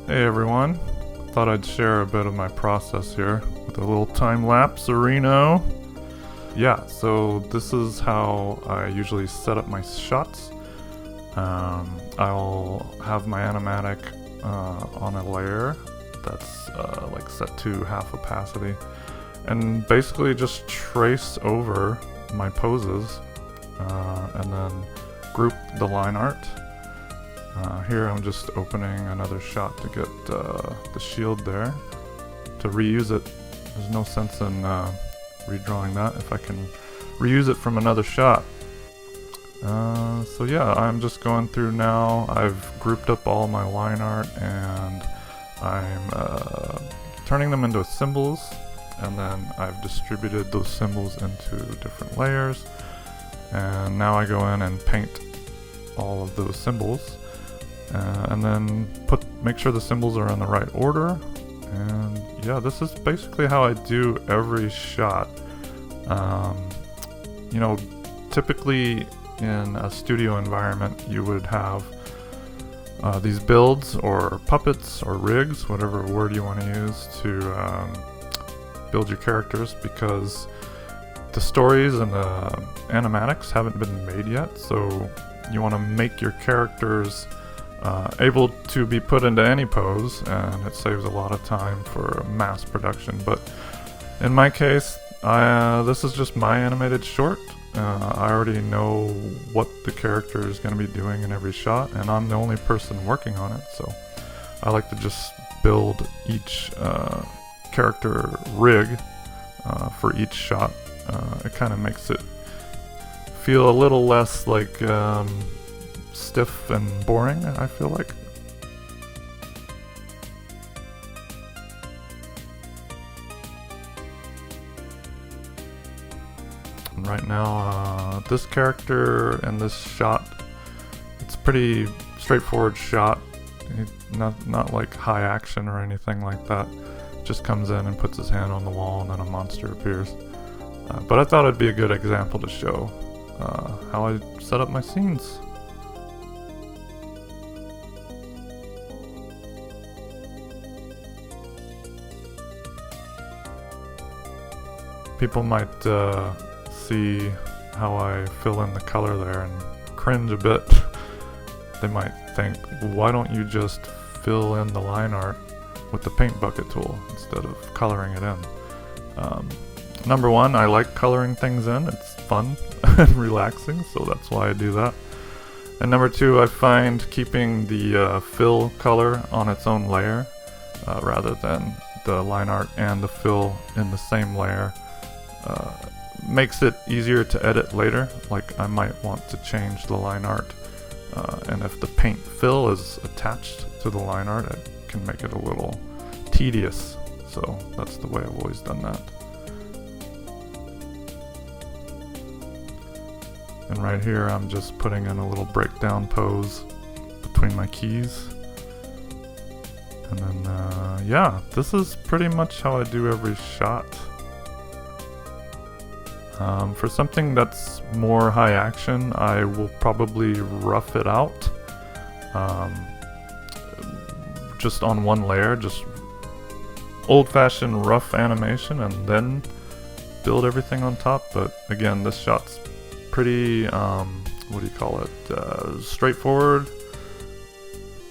Hey everyone, thought I'd share a bit of my process here with a little time-lapse Reno. Yeah, so this is how I usually set up my shots. I'll have my animatic on a layer that's like set to half opacity, and basically just trace over my poses and then group the line art. Here I'm just opening another shot to get the shield there to reuse it. There's no sense in redrawing that if I can reuse it from another shot. So yeah, I'm just going through now. I've grouped up all my line art and I'm turning them into symbols, and then I've distributed those symbols into different layers, and now I go in and paint all of those symbols. And then make sure the symbols are in the right order. And yeah, this is basically how I do every shot. Typically in a studio environment, you would have these builds or puppets or rigs, whatever word you want to use, to build your characters, because the stories and the animatics haven't been made yet. So you want to make your characters able to be put into any pose, and it saves a lot of time for mass production. But in my case, this is just my animated short. I already know what the character is going to be doing in every shot, and I'm the only person working on it, so I like to just build each character rig for each shot. It kind of makes it feel a little less like stiff and boring, I feel like. And right now, this character and this shot, it's pretty straightforward shot. Not like high action or anything like that. Just comes in and puts his hand on the wall, and then a monster appears. But I thought it'd be a good example to show how I set up my scenes. People might see how I fill in the color there and cringe a bit. They might think, why don't you just fill in the line art with the paint bucket tool instead of coloring it in? Number one, I like coloring things in. It's fun and relaxing, so that's why I do that. And number two, I find keeping the fill color on its own layer rather than the line art and the fill in the same layer makes it easier to edit later. Like, I might want to change the line art, and if the paint fill is attached to the line art, it can make it a little tedious. So that's the way I've always done that. And right here I'm just putting in a little breakdown pose between my keys. And then yeah, this is pretty much how I do every shot. For something that's more high action, I will probably rough it out just on one layer, just old-fashioned rough animation, and then build everything on top. But again, this shot's pretty, straightforward.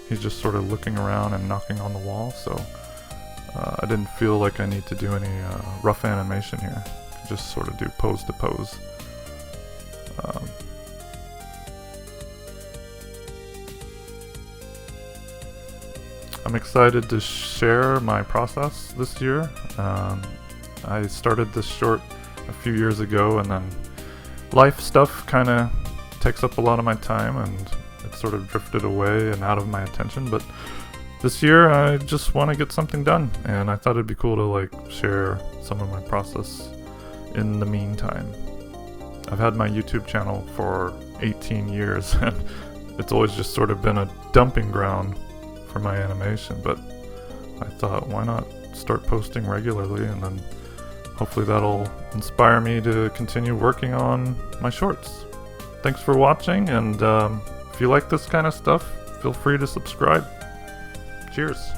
He's just sort of looking around and knocking on the wall, so I didn't feel like I need to do any rough animation here. Just sort of do pose to pose. I'm excited to share my process this year. I started this short a few years ago, and then life stuff kind of takes up a lot of my time, and it sort of drifted away and out of my attention. But this year I just want to get something done, and I thought it'd be cool to share some of my process in the meantime. I've had my YouTube channel for 18 years, and it's always just sort of been a dumping ground for my animation, but I thought, why not start posting regularly, and then hopefully that'll inspire me to continue working on my shorts. Thanks for watching, and if you like this kind of stuff, feel free to subscribe. Cheers.